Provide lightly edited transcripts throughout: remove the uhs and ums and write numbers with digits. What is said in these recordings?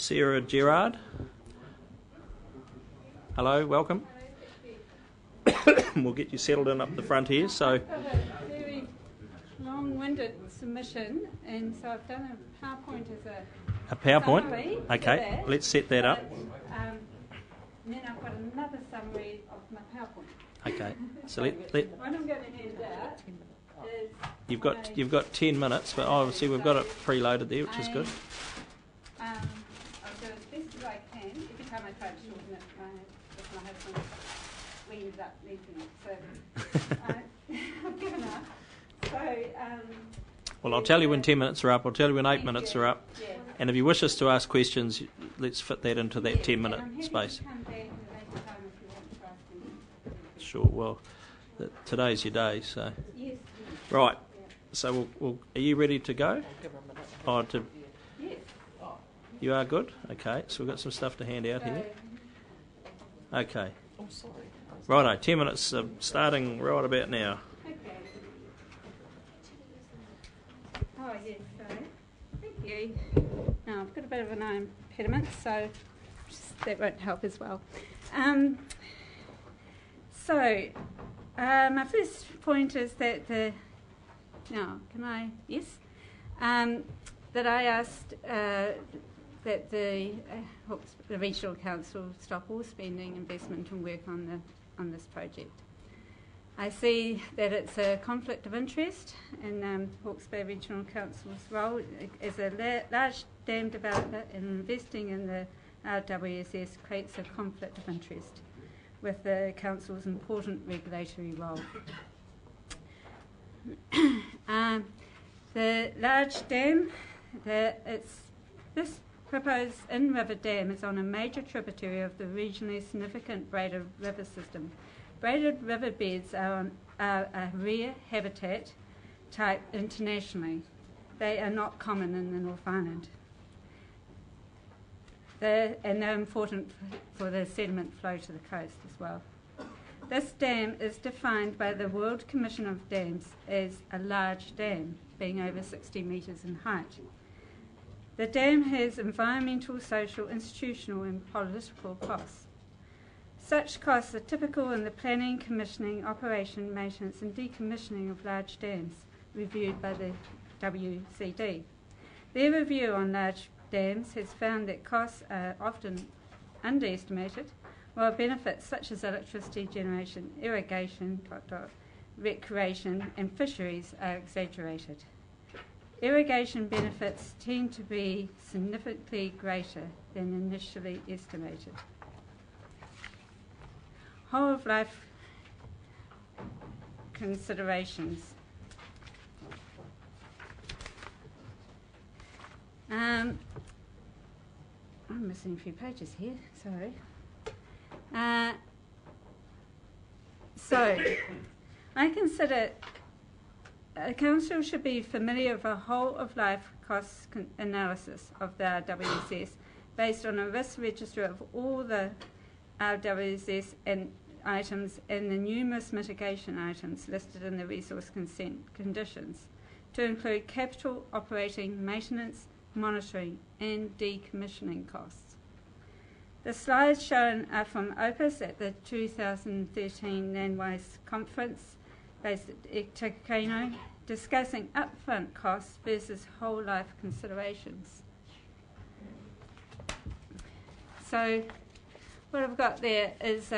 Sara Gerard. Hello, welcome. We'll get you settled in up the front here. So, I've got a very long-winded submission, and so I've done a PowerPoint as a PowerPoint. summary. Okay, let's set that up. And then I've got another summary of my PowerPoint. Okay, so what I'm going to hand out is you've got 10 minutes, but obviously we've got it preloaded there, which is good. I'll do as best as I can. Every time I try to shorten it, my husband we ended up leaving it. So I've given up. So Well, I'll tell you when 10 minutes are up. I'll tell you when 8 minutes are up. yeah. And if you wish us to ask questions, let's fit that into that 10-minute space. Come back at a later time if you want to ask me. Sure. Well, today's your day, so Yes. right. So are you ready to go? Yes. You are good. Okay. So we've got some stuff to hand out here. Okay. Righto. 10 minutes starting right about now. Okay. Oh, yes, sorry. Thank you. Now, I've got a bit of an eye impediment, so that won't help as well. My first point is that that I asked that the Regional Council stop all spending, investment and work on this project. I see that it's a conflict of interest in Hawke's Bay Regional Council's role as a large dam developer, and investing in the RWSS creates a conflict of interest with the Council's important regulatory role. The large dam, this proposed in-river dam is on a major tributary of the regionally significant Braided River system. Braided river beds are a rare habitat type internationally. They are not common in the North Island. They're important for the sediment flow to the coast as well. This dam is defined by the World Commission of Dams as a large dam, being over 60 metres in height. The dam has environmental, social, institutional and political costs. Such costs are typical in the planning, commissioning, operation, maintenance and decommissioning of large dams reviewed by the WCD. Their review on large dams has found that costs are often underestimated, while benefits such as electricity generation, irrigation, recreation and fisheries are exaggerated. Irrigation benefits tend to be significantly greater than initially estimated. Whole of life considerations. I'm missing a few pages here, sorry. So, I consider a council should be familiar with a whole of life cost analysis of the RWSS based on a risk register of all the RWSS and items and the numerous mitigation items listed in the resource consent conditions, to include capital, operating, maintenance, monitoring and decommissioning costs. The slides shown are from Opus at the 2013 Landwise Conference based at Takano, discussing upfront costs versus whole life considerations. So what I've got there is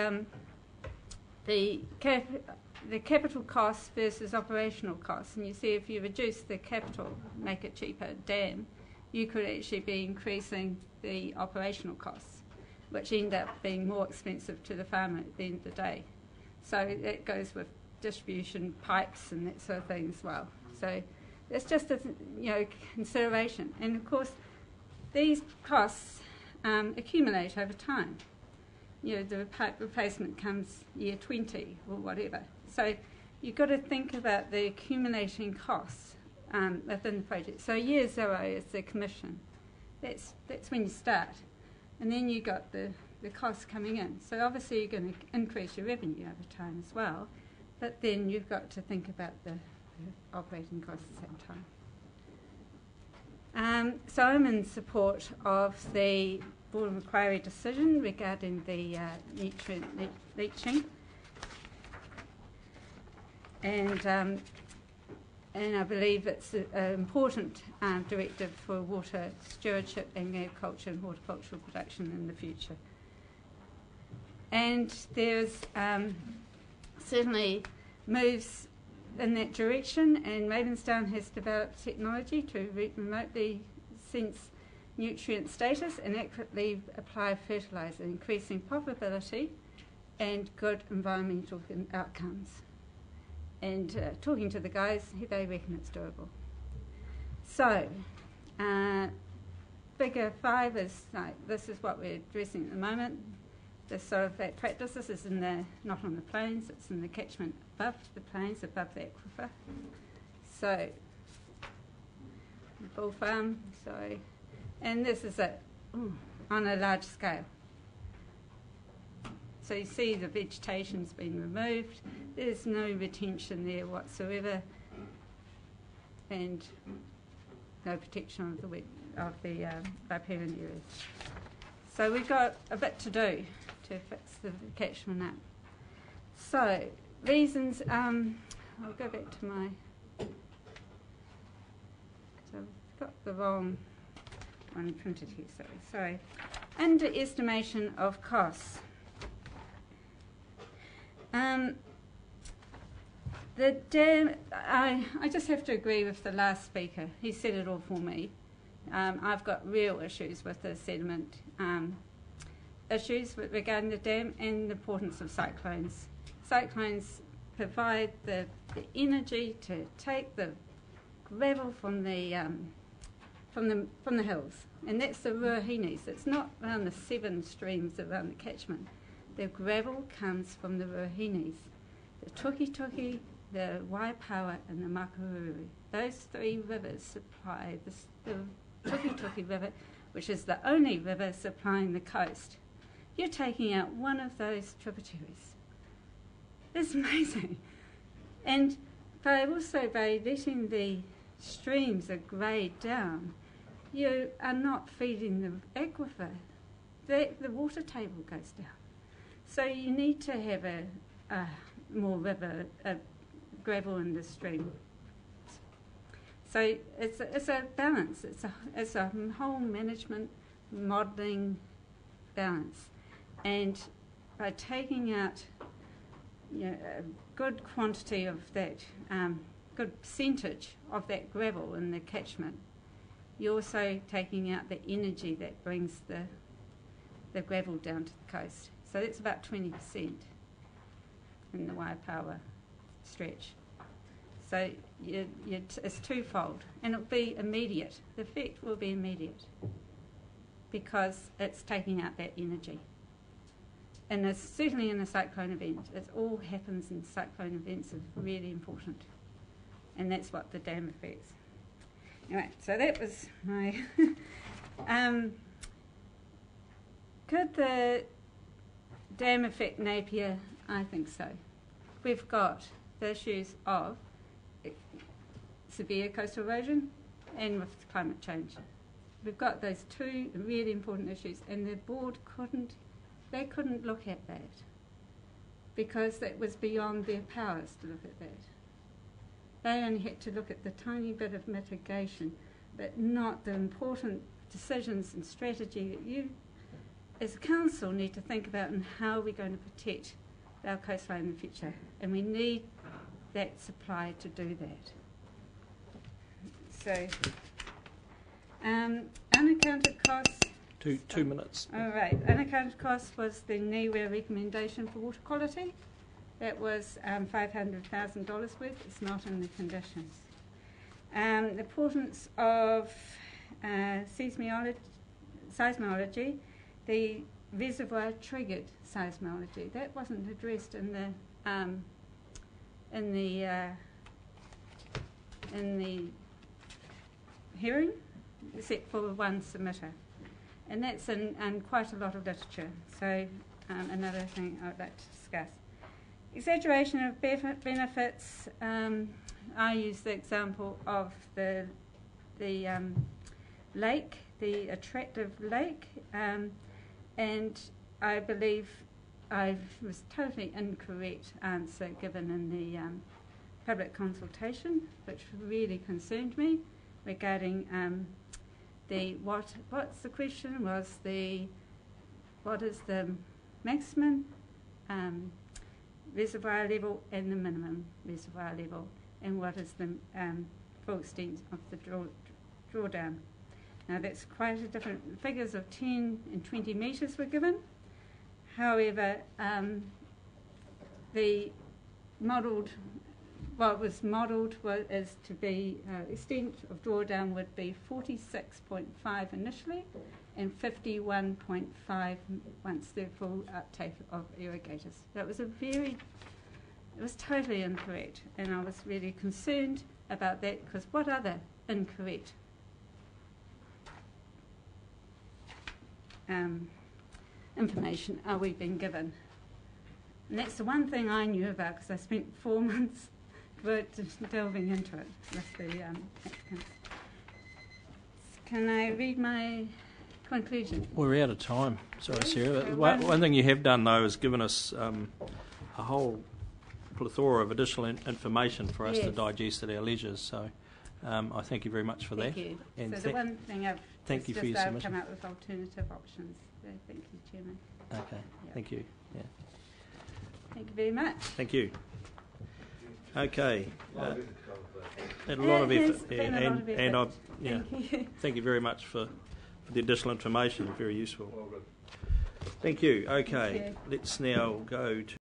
the capital costs versus operational costs, and you see if you reduce the capital, make it cheaper dam, you could actually be increasing the operational costs, which end up being more expensive to the farmer at the end of the day. So that goes with distribution pipes and that sort of thing as well. So it's just a consideration, and of course these costs accumulate over time. The pipe replacement comes year 20 or whatever. So you've got to think about the accumulating costs within the project. So year 0 is the commission. That's when you start. And then you've got the costs coming in. So obviously you're going to increase your revenue over time as well, but then you've got to think about the operating costs at the same time. So I'm in support of the Board of Inquiry decision regarding the nutrient leaching, and I believe it's an important directive for water stewardship and agriculture and horticultural production in the future. And there's certainly moves in that direction, and Ravensdown has developed technology to remotely sense nutrient status and accurately apply fertiliser, increasing profitability and good environmental outcomes. And talking to the guys, they reckon it's doable. So, figure 5 is this is what we're addressing at the moment. This sort of that practice. This is not on the plains. It's in the catchment above the plains, above the aquifer. So, bull farm. Sorry, and this is on a large scale. So you see the vegetation's been removed. There's no retention there whatsoever, and no protection of the riparian areas. So we've got a bit to do to fix the catchment up. So reasons. I'll go back to my. So I've got the wrong one printed here. Sorry. Underestimation of costs. The dam, I just have to agree with the last speaker. He said it all for me. I've got real issues with the sediment issues regarding the dam and the importance of cyclones. Cyclones provide the energy to take the gravel from the hills, and that's the ruahines. It's not around the 7 streams around the catchment. The gravel comes from the ruahines, the Tukituki, the Waipawa and the Makaruru. Those 3 rivers supply the Tukituki River, which is the only river supplying the coast. You're taking out one of those tributaries. It's amazing. And by letting the streams grade down, you are not feeding the aquifer. The water table goes down. So you need to have a more river gravel in the stream. So it's a balance. It's a whole management modelling balance, and by taking out a good quantity of that, good percentage of that gravel in the catchment, you're also taking out the energy that brings the gravel down to the coast. So that's about 20% in the Waipawa stretch. So it's twofold, and it'll be immediate. The effect will be immediate because it's taking out that energy. And it's certainly in a cyclone event. It all happens in cyclone events are really important, and that's what the dam affects. Anyway, so that was my... could the dam affect Napier? I think so. We've got the issues of severe coastal erosion and with climate change. We've got those 2 really important issues, and the board couldn't look at that because that was beyond their powers to look at that. They only had to look at the tiny bit of mitigation, but not the important decisions and strategy that you as a council need to think about and how we're going to protect our coastline in the future, and we need that supply to do that. So, unaccounted costs. Two minutes. All right, unaccounted costs was the NIWA recommendation for water quality. That was $500,000 worth. It's not in the conditions. The importance of seismology, the reservoir triggered seismology. That wasn't addressed in the hearing, except for one submitter, and that's in quite a lot of literature. So another thing I'd like to discuss. Exaggeration of benefits. I use the example of the lake, the attractive lake, and I believe I was totally incorrect answer given in the public consultation, which really concerned me regarding what's the question was what is the maximum reservoir level and the minimum reservoir level, and what is the full extent of the drawdown. Now that's quite a different, figures of 10 and 20 metres were given. However, the modelled, what was modelled is to be, extent of drawdown would be 46.5 initially and 51.5 once the full uptake of irrigators. That was it was totally incorrect, and I was really concerned about that, because what other incorrect information are we being given? And that's the one thing I knew about, because I spent 4 months delving into it with the applicants. Can I read my conclusion? We're out of time. Sorry, Sarah. So One thing you have done, though, is given us a whole plethora of additional information for us to digest at our leisure. So I thank you very much for that. Thank you. And so the one thing I've thank you for your submission. come up with alternative options. So thank you, Chairman. Okay. Yeah. Thank you. Yeah. Thank you very much. Thank you. Okay. A lot of effort. Thank you very much for the additional information. Very useful. Thank you. Okay. Thank you. Let's now go to